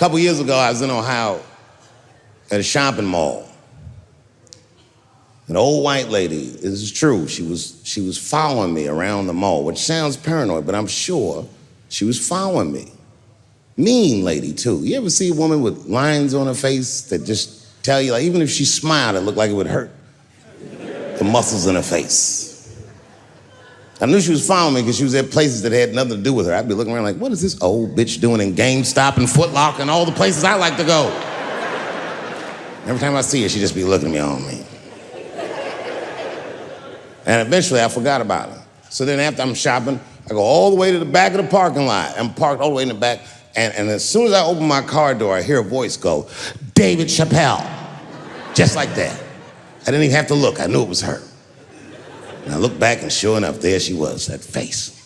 couple years ago, I was in Ohio at a shopping mall. An old white lady, this is true, she was following me around the mall, which sounds paranoid, but I'm sure she was following me. Mean lady, too. You ever see a woman with lines on her face that just tell you, like, even if she smiled, it looked like it would hurt the muscles in her face? I knew she was following me because she was at places that had nothing to do with her. I'd be looking around like, what is this old bitch doing in GameStop and Foot Locker and all the places I like to go? Every time I see her, she'd just be looking at me on me. And eventually, I forgot about her. So then after I'm shopping, I go all the way to the back of the parking lot. I'm parked all the way in the back. And as soon as I open my car door, I hear a voice go, David Chappelle. Just like that. I didn't even have to look. I knew it was her. And I looked back, and sure enough, there she was, that face.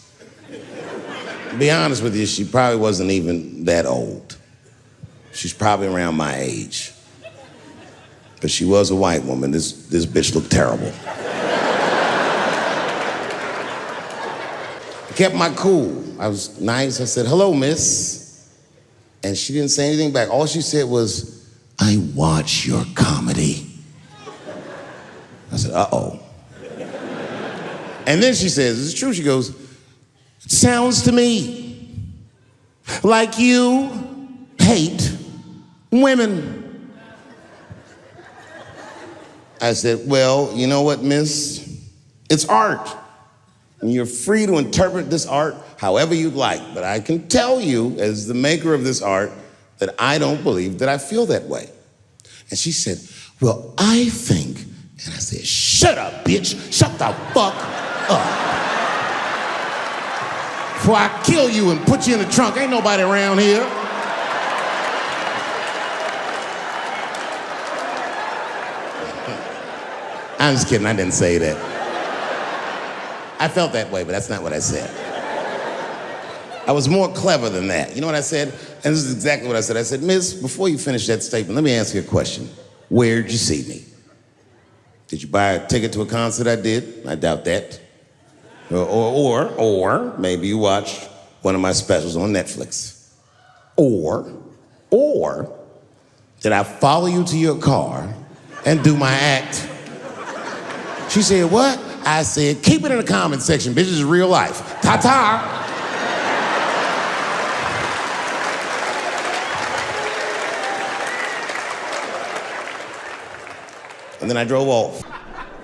To be honest with you, she probably wasn't even that old. She's probably around my age. But she was a white woman. This bitch looked terrible. I kept my cool. I was nice. I said, hello, miss. And she didn't say anything back. All she said was, I watch your comedy. I said, uh-oh. And then she says, it's true, she goes, it sounds to me like you hate women. I said, well, you know what, miss? It's art. And you're free to interpret this art however you'd like. But I can tell you, as the maker of this art, that I don't believe that I feel that way. And she said, well, I think, and I said, shut up, bitch. Shut the fuck up. Before I kill you and put you in the trunk. Ain't nobody around here. I'm just kidding, I didn't say that. I felt that way, but that's not what I said. I was more clever than that. You know what I said? And this is exactly what I said. I said, miss, before you finish that statement, let me ask you a question. Where'd you see me? Did you buy a ticket to a concert I did? I doubt that. Or maybe you watched one of my specials on Netflix. Or did I follow you to your car and do my act? She said, what? I said, keep it in the comment section, bitch, this is real life. Ta-ta. And then I drove off.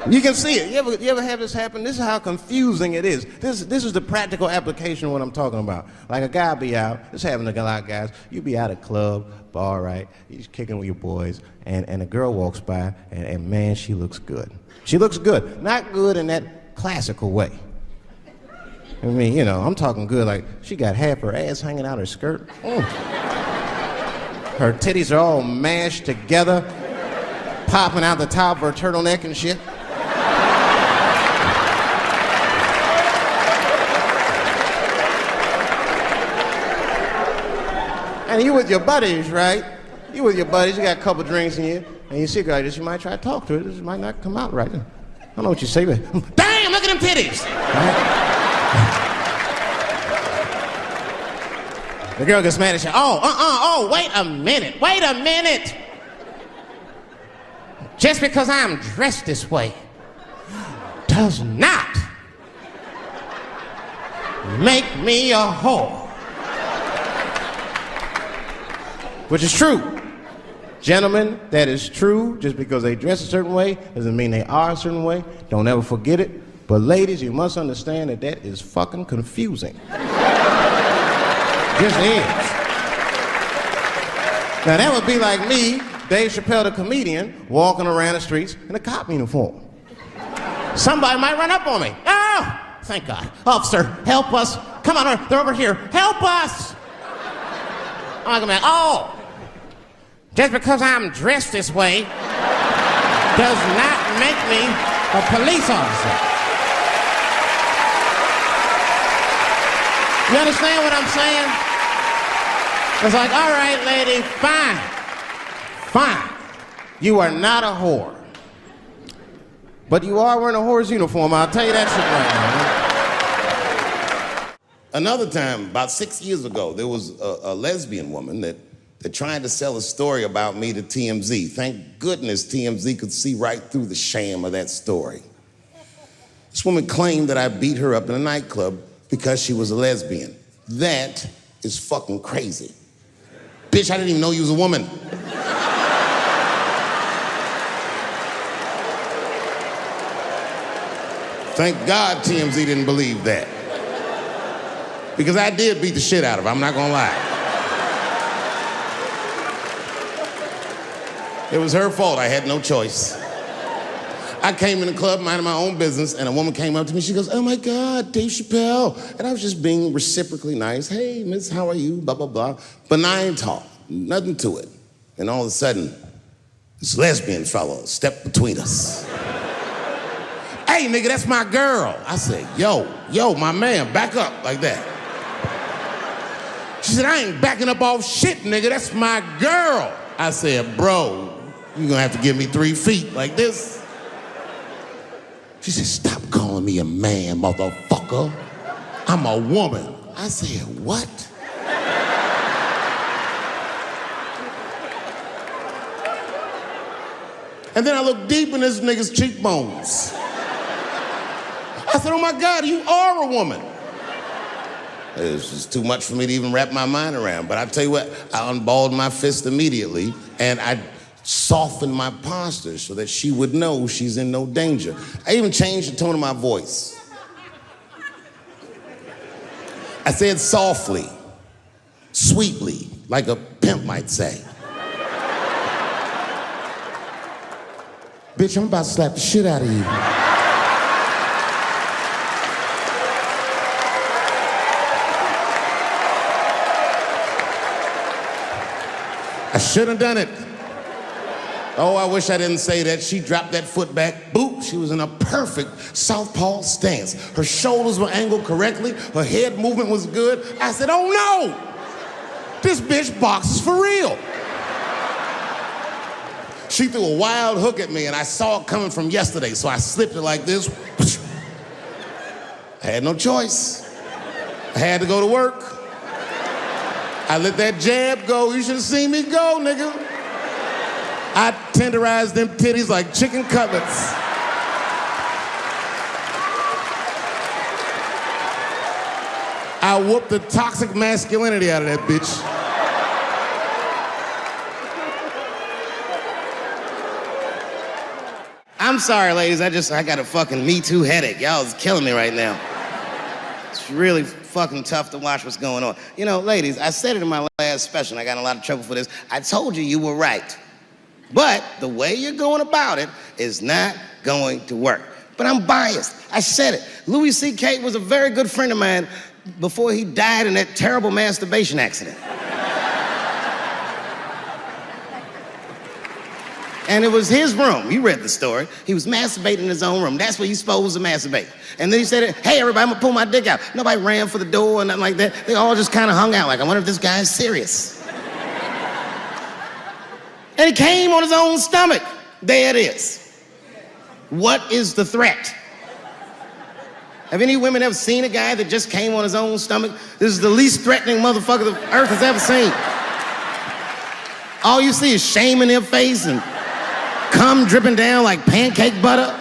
You can see it. You ever have this happen? This is how confusing it is. This is the practical application of what I'm talking about. Like a guy be out, this happens to a lot of guys, you be at a club, bar, right? You're kicking with your boys, and a girl walks by, and man, she looks good. She looks good. Not good in that classical way. I mean, you know, I'm talking good like she got half her ass hanging out her skirt. Her titties are all mashed together, popping out the top of her turtleneck and shit. And you with your buddies, right? You with your buddies, you got a couple drinks in you, and you see a girl, you might try to talk to her. This might not come out right. I don't know what you say, but damn, look at them titties! Right? The girl gets mad at you. Oh, wait a minute. Just because I'm dressed this way does not make me a whore. Which is true. Gentlemen, that is true. Just because they dress a certain way doesn't mean they are a certain way. Don't ever forget it. But ladies, you must understand that that is fucking confusing. Just is. Now that would be like me, Dave Chappelle the comedian, walking around the streets in a cop uniform. Somebody might run up on me. Oh, thank God. Officer, help us. Come on, they're over here. Help us. I'm like, oh. Just because I'm dressed this way does not make me a police officer. You understand what I'm saying? It's like, all right, lady, fine. You are not a whore. But you are wearing a whore's uniform, I'll tell you that shit right now. Another time, about 6 years ago, there was a lesbian woman that They're trying to sell a story about me to TMZ. Thank goodness TMZ could see right through the sham of that story. This woman claimed that I beat her up in a nightclub because she was a lesbian. That is fucking crazy. Bitch, I didn't even know you was a woman. Thank God TMZ didn't believe that. Because I did beat the shit out of her, I'm not gonna lie. It was her fault, I had no choice. I came in the club minding my own business, and a woman came up to me, she goes, "Oh my God, Dave Chappelle." And I was just being reciprocally nice. "Hey, miss, how are you?" Blah, blah, blah. Benign talk, nothing to it. And all of a sudden, this lesbian fellow stepped between us. "Hey, nigga, that's my girl." I said, yo, my man, back up like that. She said, "I ain't backing up off shit, nigga, that's my girl." I said, "Bro, you're gonna have to give me 3 feet like this." She said, "Stop calling me a man, motherfucker. I'm a woman." I said, "What?" And then I looked deep in this nigga's cheekbones. I said, "Oh my God, you are a woman." It was just too much for me to even wrap my mind around. But I tell you what, I unballed my fist immediately, and I softened my posture so that she would know she's in no danger. I even changed the tone of my voice. I said softly, sweetly, like a pimp might say. "Bitch, I'm about to slap the shit out of you." I shouldn't have done it. Oh, I wish I didn't say that. She dropped that foot back. Boop, she was in a perfect southpaw stance. Her shoulders were angled correctly. Her head movement was good. I said, "Oh no, this bitch boxes for real." She threw a wild hook at me and I saw it coming from yesterday, so I slipped it like this. I had no choice. I had to go to work. I let that jab go. You should have seen me go, nigga. I tenderized them titties like chicken cutlets. I whooped the toxic masculinity out of that bitch. I'm sorry, ladies, I got a fucking Me Too headache. Y'all is killing me right now. It's really fucking tough to watch what's going on. You know, ladies, I said it in my last special, and I got in a lot of trouble for this. I told you were right. But the way you're going about it is not going to work. But I'm biased. I said it. Louis C.K. was a very good friend of mine before he died in that terrible masturbation accident. And it was his room. You read the story. He was masturbating in his own room. That's where you're supposed to masturbate. And then he said, "Hey, everybody, I'm gonna pull my dick out." Nobody ran for the door or nothing like that. They all just kind of hung out like, I wonder if this guy's serious. And he came on his own stomach. There it is. What is the threat? Have any women ever seen a guy that just came on his own stomach? This is the least threatening motherfucker the earth has ever seen. All you see is shame in their face and cum dripping down like pancake butter.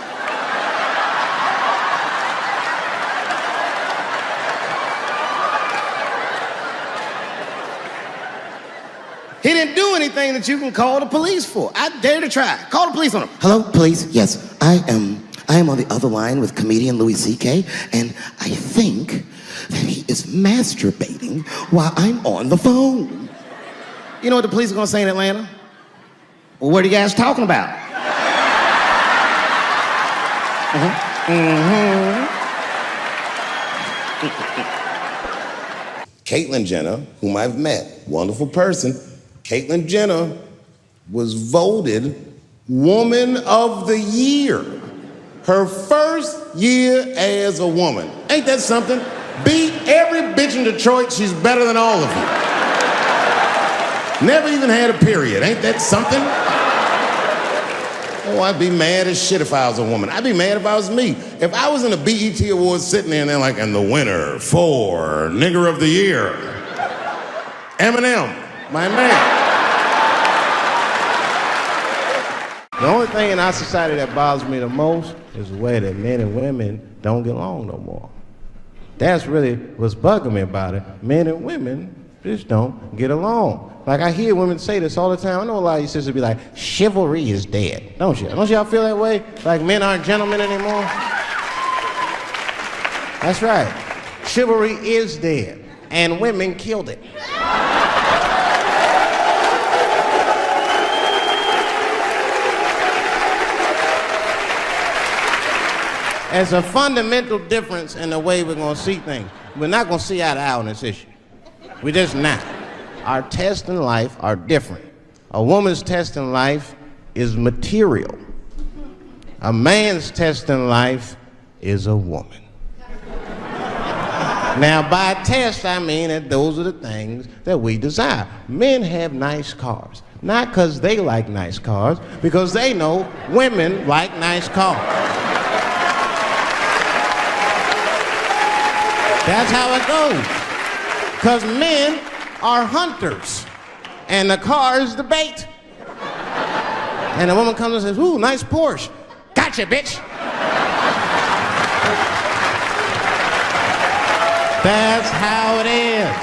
He didn't do anything that you can call the police for. I dare to try. Call the police on him. "Hello, police? Yes, I am on the other line with comedian Louis C.K., and I think that he is masturbating while I'm on the phone." You know what the police are gonna say in Atlanta? "Well, what are you guys talking about?" Caitlyn Jenner, whom I've met, wonderful person. Caitlyn Jenner was voted Woman of the Year. Her first year as a woman. Ain't that something? Beat every bitch in Detroit, she's better than all of you. Never even had a period, ain't that something? Oh, I'd be mad as shit if I was a woman. I'd be mad if I was me. If I was in a BET Awards sitting there and they're like, "And the winner for Nigger of the Year, Eminem, my man." The only thing in our society that bothers me the most is the way that men and women don't get along no more. That's really what's bugging me about it. Men and women just don't get along. Like, I hear women say this all the time. I know a lot of you sisters be like, chivalry is dead. Don't you? Don't y'all feel that way? Like men aren't gentlemen anymore? That's right. Chivalry is dead. And women killed it. There's a fundamental difference in the way we're going to see things. We're not going to see eye to eye on this issue. We're just not. Our tests in life are different. A woman's test in life is material. A man's test in life is a woman. Now, by test, I mean that those are the things that we desire. Men have nice cars. Not because they like nice cars, because they know women like nice cars. That's how it goes. Because men are hunters, and the car is the bait. And a woman comes and says, ooh, nice Porsche. Gotcha, bitch. That's how it is.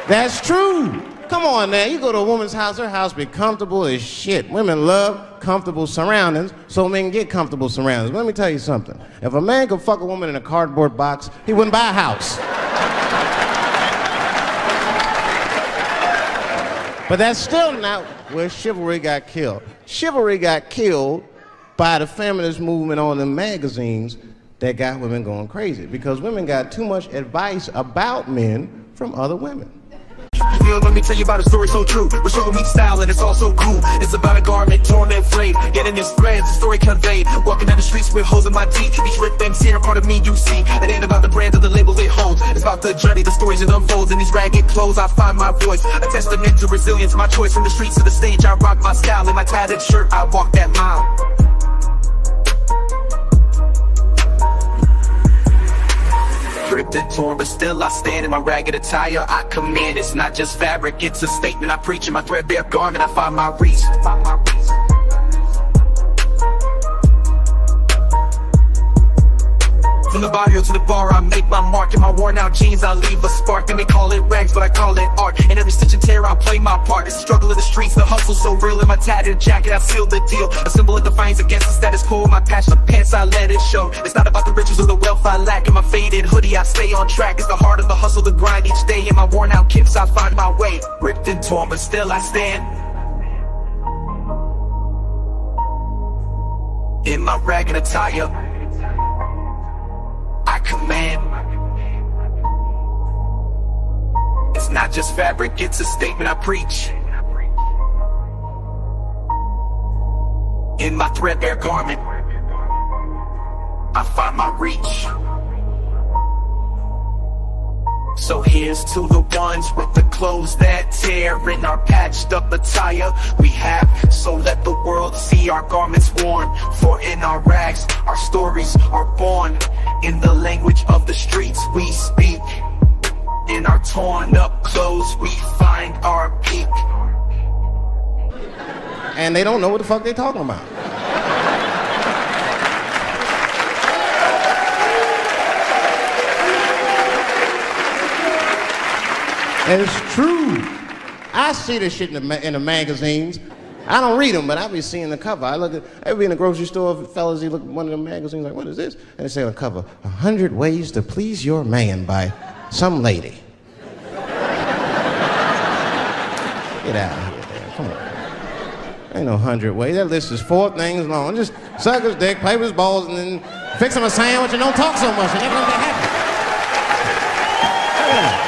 That's true. Come on now, you go to a woman's house, her house be comfortable as shit. Women love comfortable surroundings, so men get comfortable surroundings. But let me tell you something. If a man could fuck a woman in a cardboard box, he wouldn't buy a house. But that's still not where chivalry got killed. Chivalry got killed by the feminist movement on the magazines that got women going crazy, because women got too much advice about men from other women. Let me tell you about a story so true. We're showing me style and it's all so cool. It's about a garment torn and frayed, getting its threads, the story conveyed. Walking down the streets with holes in my teeth. Each rip things here, part of me you see. It ain't about the brand or the label it holds. It's about the journey, the stories it unfolds. In these ragged clothes I find my voice, a testament to resilience. My choice from the streets to the stage, I rock my style. In my tattered shirt, I walk that mile. Ripped and torn, but still I stand in my ragged attire. I command, it's not just fabric, it's a statement. I preach in my threadbare garment, I find my reach. From the barrio to the bar, I make my mark. In my worn out jeans, I leave a spark. And they call it rags, but I call it art. In every stitch and tear, I play my part. It's the struggle of the streets, the hustle so real. In my tattered jacket, I seal the deal. A symbol of defiance against the status quo. My passion of pants, I let it show. It's not about the riches or the wealth I lack. In my faded hoodie, I stay on track. It's the heart of the hustle, the grind each day. In my worn out kicks, I find my way. Ripped and torn, but still I stand. In my ragged attire, I command. It's not just fabric, it's a statement I preach. In my threadbare garment, I find my reach. So here's to the ones with the clothes that tear. In our patched up attire we have, so let the world see our garments worn. For in our rags, our stories are born. In the language of the streets we speak. In our torn up clothes we find our peak. And they don't know what the fuck they talking about. It's true. I see this shit in the magazines. I don't read them, but I be seeing the cover. I be in the grocery store, fellas, you look at one of the magazines like, what is this? And they say on the cover, 100 Ways to Please Your Man by some lady. Get out of here, man. Come on. Ain't no 100 ways. That list is 4 things long. Just suck his dick, play with his balls, and then fix him a sandwich and don't talk so much. And everyone be happy. Yeah.